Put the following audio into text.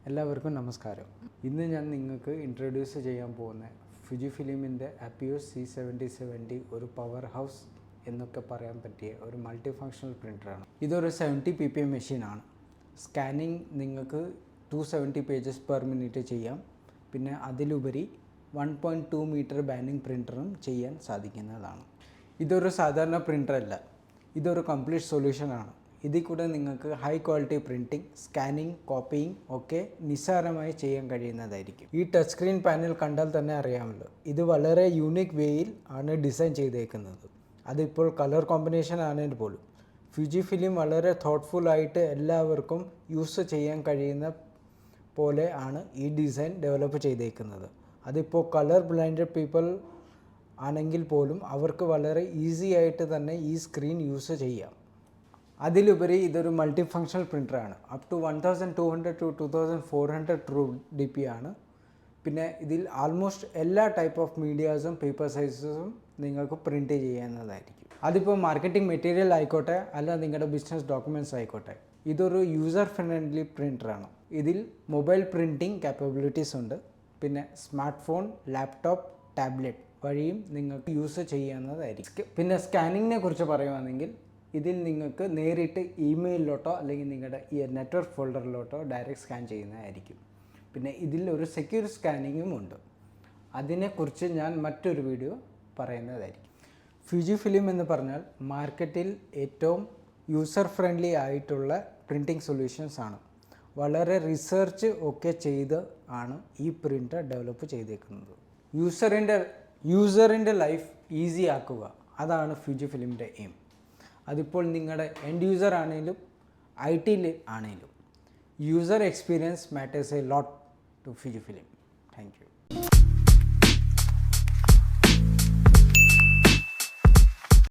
എല്ലാവർക്കും നമസ്കാരം. ഇന്ന് ഞാൻ നിങ്ങൾക്ക് ഇൻട്രൊഡ്യൂസ് ചെയ്യാൻ പോകുന്ന ഫുജിഫിലിമിൻ്റെ അപ്പിയോസ് C7070 ഒരു പവർ ഹൗസ് എന്നൊക്കെ പറയാൻ പറ്റിയ ഒരു മൾട്ടി ഫങ്ഷണൽ പ്രിൻ്ററാണ്. ഇതൊരു 70 ppm മെഷീനാണ്. സ്കാനിങ് നിങ്ങൾക്ക് 270 പേജസ് പെർ മിനിറ്റ് ചെയ്യാം. പിന്നെ അതിലുപരി 1.2 മീറ്റർ ബാനിങ് പ്രിൻ്ററും ചെയ്യാൻ സാധിക്കുന്നതാണ്. ഇതൊരു സാധാരണ പ്രിൻ്ററല്ല, ഇതൊരു കംപ്ലീറ്റ് സൊല്യൂഷനാണ്. ഇതിൽ കൂടെ നിങ്ങൾക്ക് high quality printing, scanning, copying ഒക്കെ നിസ്സാരമായി ചെയ്യാൻ കഴിയുന്നതായിരിക്കും. ഈ ടച്ച് സ്ക്രീൻ പാനൽ കണ്ടാൽ തന്നെ അറിയാമല്ലോ, ഇത് വളരെ യൂണിക് വേയിൽ ആണ് ഡിസൈൻ ചെയ്തേക്കുന്നത്. അതിപ്പോൾ കളർ കോമ്പിനേഷൻ ആണെങ്കിൽ പോലും ഫുജിഫിലിം വളരെ തോട്ട്ഫുൾ ആയിട്ട് എല്ലാവർക്കും യൂസ് ചെയ്യാൻ കഴിയുന്ന പോലെ ആണ് ഈ ഡിസൈൻ ഡെവലപ്പ് ചെയ്തേക്കുന്നത്. അതിപ്പോൾ കളർ ബ്ലൈൻഡഡ് പീപ്പിൾ ആണെങ്കിൽ പോലും അവർക്ക് വളരെ ഈസി ആയിട്ട് തന്നെ ഈ സ്ക്രീൻ യൂസ് ചെയ്യാം. അതിലുപരി ഇതൊരു മൾട്ടി ഫങ്ഷണൽ പ്രിൻ്ററാണ്. Up to 1200 to 2400 true DP ആണ്. പിന്നെ ഇതിൽ ആൾമോസ്റ്റ് എല്ലാ ടൈപ്പ് ഓഫ് മീഡിയാസും പേപ്പർ സൈസസും നിങ്ങൾക്ക് പ്രിൻറ്റ് ചെയ്യുന്നതായിരിക്കും. അതിപ്പോൾ മാർക്കറ്റിംഗ് മെറ്റീരിയൽ ആയിക്കോട്ടെ, അല്ല നിങ്ങളുടെ ബിസിനസ് ഡോക്യുമെൻറ്റ്സ് ആയിക്കോട്ടെ, ഇതൊരു യൂസർ ഫ്രണ്ട്ലി പ്രിൻ്ററാണ്. ഇതിൽ മൊബൈൽ പ്രിൻറ്റിംഗ് കാപ്പബിലിറ്റീസ് ഉണ്ട്. പിന്നെ സ്മാർട്ട് ഫോൺ, ലാപ്ടോപ്പ്, ടാബ്ലറ്റ് വഴിയും നിങ്ങൾക്ക് യൂസ് ചെയ്യാവുന്നതായിരിക്കും. പിന്നെ സ്കാനിങ്ങിനെ കുറിച്ച് പറയുകയാണെങ്കിൽ ഇതിൽ നിങ്ങൾക്ക് നേരിട്ട് ഇമെയിലിലോട്ടോ അല്ലെങ്കിൽ നിങ്ങളുടെ ഈ നെറ്റ്വർക്ക് ഫോൾഡറിലോട്ടോ ഡയറക്റ്റ് സ്കാൻ ചെയ്യുന്നതായിരിക്കും. പിന്നെ ഇതിൽ ഒരു സെക്യൂർ സ്കാനിങ്ങും ഉണ്ട്. അതിനെക്കുറിച്ച് ഞാൻ മറ്റൊരു വീഡിയോ പറയുന്നതായിരിക്കും. ഫുജിഫിലിം എന്ന് പറഞ്ഞാൽ മാർക്കറ്റിൽ ഏറ്റവും യൂസർ ഫ്രണ്ട്ലി ആയിട്ടുള്ള പ്രിൻറ്റിംഗ് സൊല്യൂഷൻസ് ആണ്. വളരെ റിസർച്ച് ഒക്കെ ചെയ്ത് ആണ് ഈ പ്രിൻ്റർ ഡെവലപ്പ് ചെയ്തേക്കുന്നത്. യൂസറിൻ്റെ ലൈഫ് ഈസി ആക്കുക, അതാണ് ഫുജിഫിലിമിൻ്റെ എയിം. അതിപ്പോൾ നിങ്ങളുടെ എൻഡ് യൂസർ ആണെങ്കിലും IT ആണെങ്കിലും user experience matters a lot to Fujifilm. Thank U.